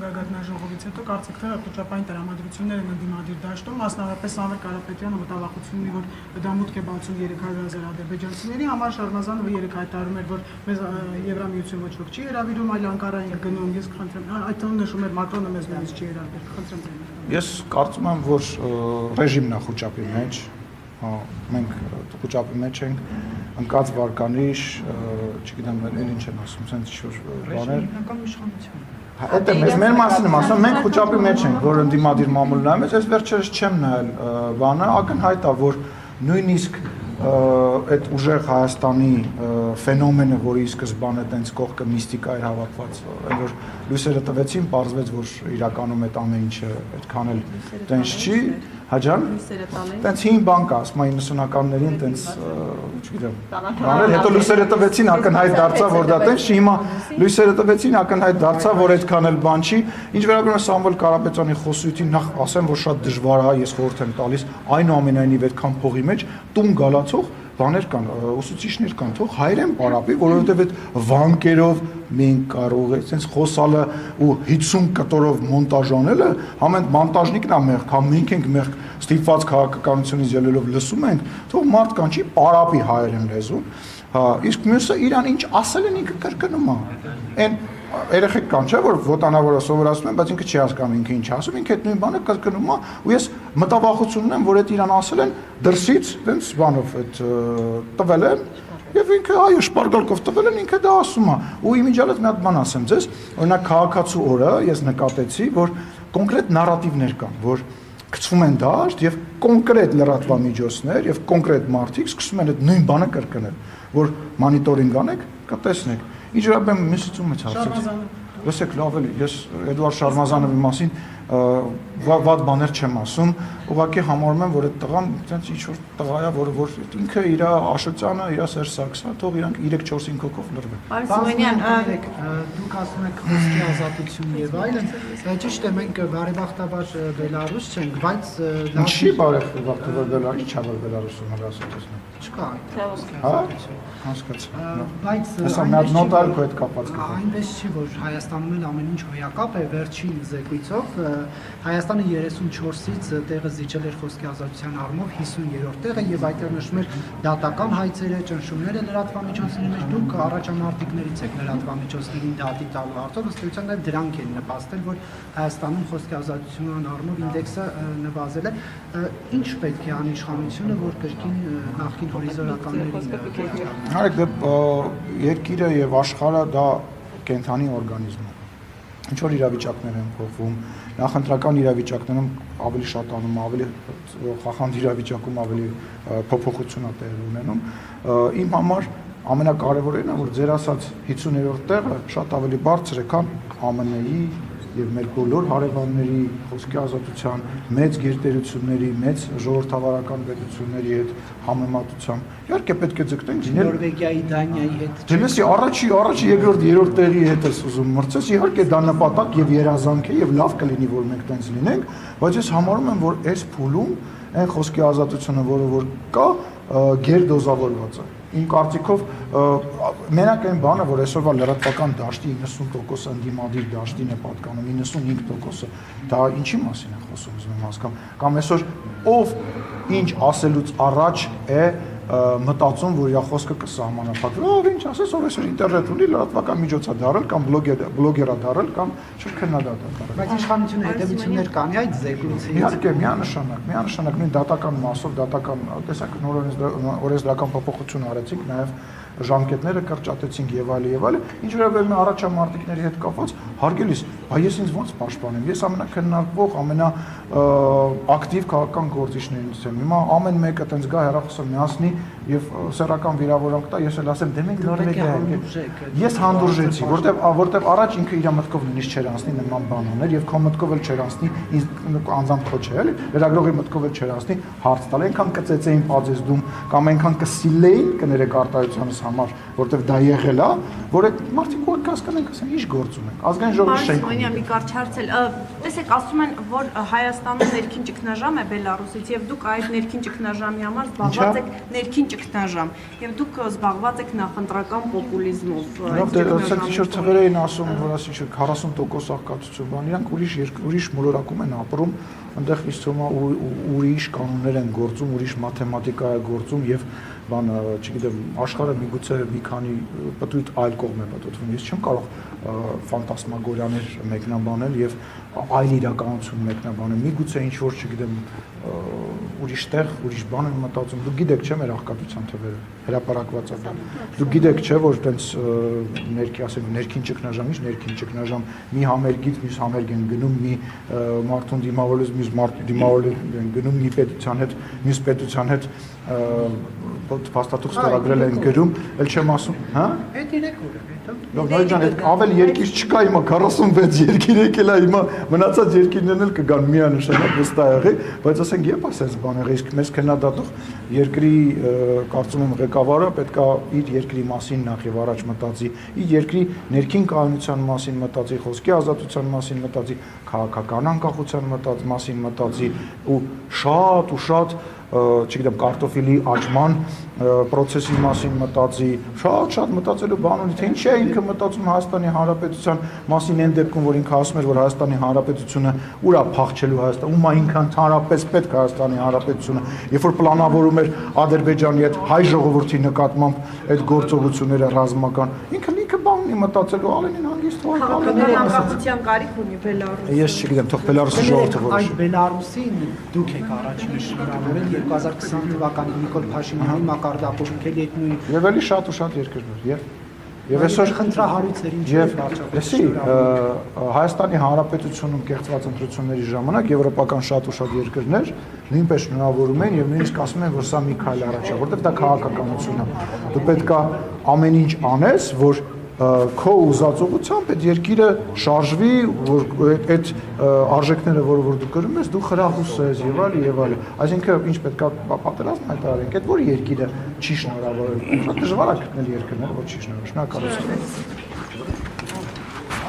գագաթնաժողովից հետո կարծիքները խոճապային տրամադրություններ են ընդդիմադիր դաշտում, մասնավորապես Սամվել Կարապետյանը մտավախություն ունի, որ դա մուտք է բացում 300,000 ադրբեջանցիների համար, Շարմազանովը երեկ հայտարարում էր, որ մեզ Եվրամիություն ոչ ոք չի հրավիրում, այլ Անկարային կգնում, ես խնդրեմ, այդ տոնը նշում էր Մակրոնը մեզ նույնիսկ չի հրավիրել, խնդրեմ։ Ես կարծում եմ, որ ռեժիմն է խոճապի մեջ, մենք խոճապի մեջ ենք, ընկած վարկանիշ, չգիտեմ, էլ ինչ են ասում, սենց ինչ-որ բաներ։ Ռեժիմական իշխանություն։ Այդ է, մեր մասին եմ ասում, մենք խոճապի մեջ ենք, որ ընդդիմադիր մամուլն է, ես վերջերս չեմ նայել բանը, ակնհայտ է, որ նույնիսկ այդ ուժեղ Հայաստանի ֆենոմենը, որի սկզբանը տենց կողքը միստիկա էր հավաքված, այն որ լույսերը տվեցին, պարզվեց, որ իրականում այդ ամեն ինչը այդքան էլ տենց չի, հաջան, տենց հին բան կա, ասում 90-ականներին տենց, չգիտեմ, բաներ, հետո լույսերը տվեցին, ակնհայտ դարձավ, որ դա տենց չի, հիմա լույսերը տվեցին, ակնհայտ դարձավ, որ այդքան էլ բան չի, ինչ վերաբերում է Սամվել Կարապետյանի խոսությունին, նախ ասեմ, որ շատ դժվար է, ես խորհուրդ եմ տալիս, այնուամենայնիվ այդքան փողի մեջ տուն գալացող բաներ կան, ուսուցիչներ կան, թող հայերեն պարապի, որովհետև այդ վանկերով մենք կարող ենք sense խոսալը ու 50 կտորով մոնտաժ անելը, համեն մոնտաժնիկն է մեղք, հա մենք ենք մեղք, ստիպված քաղաքականությունից ելելով լսում ենք, թող մարդ կան չի պարապի հայերեն լեզուն, հա, իսկ մյուսը իրան ինչ ասել են ինքը կրկնում է, այն երեխեք կան չէ, որ ոտանավորը սովորացնում են, բայց ինքը չի հասկանում ինքը ինչ ասում, ինքը այդ նույն բանը կրկնում է, ու ես մտավախություն ունեմ, որ այդ իրան ասել են դրսից, տենց բանով այդ տվել են, եւ ինքը այո շպարգալկով տվել են, ինքը դա ասում է, ու իմիջիալից մի հատ բան ասեմ ձեզ, օրինակ քաղաքացու օրը ես նկատեցի, որ կոնկրետ նարատիվներ կան, որ գցվում են դաշտ եւ կոնկրետ լրատվամիջոցներ եւ կոնկրետ մարդիկ սկսում են այդ նույն բանը կրկնել, որ մոնիտորինգ անեք, կտեսնեք։ Ինչ վերաբերում է միսիցում մեջ հարցից։ Լսեք, լավ էլի, ես Էդուարդ Շարմազանովի մասին վատ բաներ չեմ ասում, ուղղակի համարում եմ, որ այդ տղան այնց ինչ-որ տղա է, որ ինքը իր Աշոտյանը, իր Սերժ Սարգսյանը, թող իրանք 3-4-5 հոգով լրվեն։ Պարզվենյան, դուք ասում եք խոսքի ազատություն եւ այլն, ճիշտ է, մենք բարեբախտաբար Բելարուս չենք, բայց ինչի բարեբախտաբար Բելարուս, ինչա որ Բելարուսում հրասությունն չկա խոսքի հա ազատություն։ Հասկացա։ Բայց հեսա մի հատ նոտար կո այդ կապած կա։ Այնպես չի, որ Հայաստանում էլ ամեն ինչ հոյակապ է, վերջին զեկույցով Հայաստանը 34-ից տեղը զիջել էր խոսքի ազատության առումով 50-րդ տեղը եւ այդտեղ նշվում էր դատական հայցերը, ճնշումները լրատվամիջոցների մեջ, դուք առաջամարտիկներից եք լրատվամիջոցներին դատի տալու հարցով, ըստ էության նաեւ դրանք են նպաստել, որ Հայաստանում խոսքի ազատության առումով ինդեքսը նվազել է։ Ինչ պետք է անի իշխանությունը, որ կրկին նախկին հորիզոնականներին Հարկ երկիրը եւ աշխարհը դա կենթանի օրգանիզմ է։ Ինչ որ իրավիճակներ են փոխվում, նախընտրական իրավիճակներում ավելի շատանում, ավելի խախանդ իրավիճակում ավելի փոփոխություն է տեղի ունենում։ Իմ համար ամենակարևորն է, որ ձեր ասած 50-րդ տեղը շատ ավելի բարձր է, քան ԱՄՆ-ի եւ մեր բոլոր հարևանների խոսքի ազատության, մեծ գերտերությունների, մեծ ժողովրդավարական պետությունների հետ համեմատությամբ։ Իհարկե պետք է ձգտենք լինել Նորվեգիայի, Դանիայի հետ։ Դելեսի առաջի, երկրորդ, երրորդ տեղի հետ ես ուզում մրցես, իհարկե դա նպատակ եւ երազանք է եւ լավ կլինի, որ մենք տենց լինենք, բայց ես համարում եմ, որ այս փուլում այն խոսքի ազատությունը, որը որ կա, գերդոզավորված է։ Իմ կարծիքով մենակ այն բանը, որ այսօրվա լրատվական դաշտի 90% ընդդիմադիր դաշտին է պատկանում, 95%-ը դա ինչի մասին է խոսում, ուզում եմ հասկանամ, կամ այսօր ով ինչ ասելուց առաջ է մտածում, որ իր խոսքը կսահմանափակվի, ով ինչ ասես, ով այսօր ինտերնետ ունի, լրատվական միջոց է դարել, կամ բլոգեր է դարել, կամ շրջքննադատ է դարել։ Բայց իշխանությունը հետևություններ կանի այդ զեկույցից։ Իհարկե, միանշանակ նույն դատական մասով, դատական, տեսակ օրենսդրական փոփոխություն արեցինք, նաև ժամկետները կրճատեցինք եւ այլն, ինչ վերաբերում է առաջամարտիկների հետ կապված, հարգելիս, բա ես ինձ ոնց պաշտպանեմ, ես ամենակննարկվող, ամենաակտիվ քաղաքական գործիչներից եմ, հիմա ամեն մեկը տենց գա հեռախոսը միացնի եւ սեռական վիրավորանք տա, ես էլ ասեմ, դե մենք ես հանդուրժեցի, որտեվ առաջ ինքը իր մտքով նույնիսկ չեր անցնի նման բանաներ եւ քո մտքով էլ չեր անցնի, անձամբ քո չէ, էլի, լրագրողի մտքով էլ չեր անցնի հարց տալ, այնքան կծեծեին պածեզդում կամ այնքան կսիլեին կներեք արտահայտությանս համար, որտեվ դա եղել է, որ այդ մարդիկ ու կհասկանան, ասեն, ինչ գործ ունենք։ Ազգային ժողովի շենք։ Պարոն մի կարճ հարցել։ Տեսեք, ասում են, որ Հայաստանը ներքին ճգնաժամ է Բելարուսից եւ դուք այդ ներքին ճգնաժամի համար զբաղված եք ներքին ճգնաժամ եւ դուք զբաղված եք նախընտրական պոպուլիզմով։ Ասենք ինչ-որ թվեր էին ասում, որ ասի չէ 40% աղքատություն բան, իրանք ուրիշ մոլորակում են ապրում, այնտեղ ինձ թվում է ուրիշ կանոններ են գործում, ուրիշ մաթեմատիկա է գործում եւ բան, չգիտեմ, աշխարհը միգուցե մի քանի պտույտ այլ կողմ է պատտվում։ Ես չեմ կարող ֆանտասմագորիաներ մեկնաբանել եւ այլ իրականություն մեկնաբանել։ Միգուցե ինչ որ, չգիտեմ, ուրիշ տեղ, ուրիշ բան են մտածում։ Դուք գիտեք, չէ՞ մեր աղքատության թվերը հրապարակված է դա։ Դուք գիտեք, չէ՞ որ տենց ներքին ճգնաժամ, ինչ ներքին ճգնաժամ, մի համերգից մյուս համերգ են գնում, մի մարդուն դիմավորելուց մյուս մարդ դիմավորել են գնում, մի պետության հետ, մյուս պետության հետ փաստաթուղթ ստորագրել են գրում, ել չեմ ասում, հա? Այդ 3 օր է, հետո։ Լավ, Նարեկ ջան, այդ ավել երկիր չկա հիմա 46 երկիր եկել է, հիմա մնացած երկիրներն էլ կգան միանշանակ վստահ եղի, բայց ասենք երբ ասես բան եղի, իսկ մեզ քննադատող երկրի կարծում եմ ղեկավարը պետքա իր երկրի մասին նախ եւ առաջ մտածի, իր երկրի ներքին կայունության մասին մտածի, խոսքի ազատության մասին մտածի, քաղաքական անկախության մասին մտածի ու շատ չգիտեմ, կարտոֆիլի աճման process-ի մասին մտածի, շատ մտածելու բան ունի, թե ինչ է ինքը մտածում Հայաստանի Հանրապետության մասին այն դեպքում, որ ինքը ասում էր, որ Հայաստանի Հանրապետությունը ուր է փախչելու Հայաստան, ում է ինքը ընդհանրապես պետք Հայաստանի Հանրապետությունը, երբ որ պլանավորում էր Ադրբեջանի հետ հայ ժողովրդի նկատմամբ այդ գործողությունները ռազմական, ինքը բան ունի մտածելու, Ալենին հանգիստ թողել, Քաղաքական անկախության կարիք ունի Բելարուսը։ Ես չգիտեմ, թող Բելարուսի ժողովուրդը որոշի։ Այդ Բելարուսին դուք եք առաջինը շնորհավորել 2020 թվականին Նիկոլ Փաշինյանի մակարդակով եկել այդ նույն Եվ էլի շատ ու շատ երկրներ, եւ այսօր խնդրահարույցերին եւ լսի Հայաստանի Հանրապետությունում կեղծված ընտրությունների ժամանակ եվրոպական շատ ու շատ երկրներ նույնպես շնորհավորում են եւ նույնիսկ ասում են, որ սա մի քայլ առաջ է, որտեղ դա քաղաքականություն է։ Դու պետք է ամեն ինչ անես, որ քո ուզածողությամբ այդ երկիրը շարժվի, որ այդ արժեքները, որ դու կրում ես, դու խրախուսես եւ այլ։ Այսինքն ինչ պետք է պատերազմ հայտարարենք, այդ որ երկիրը չի շնորհավորել։ Շատ դժվար է գտնել երկրներ, որ չի շնորհավորել։ Շնորհակալություն։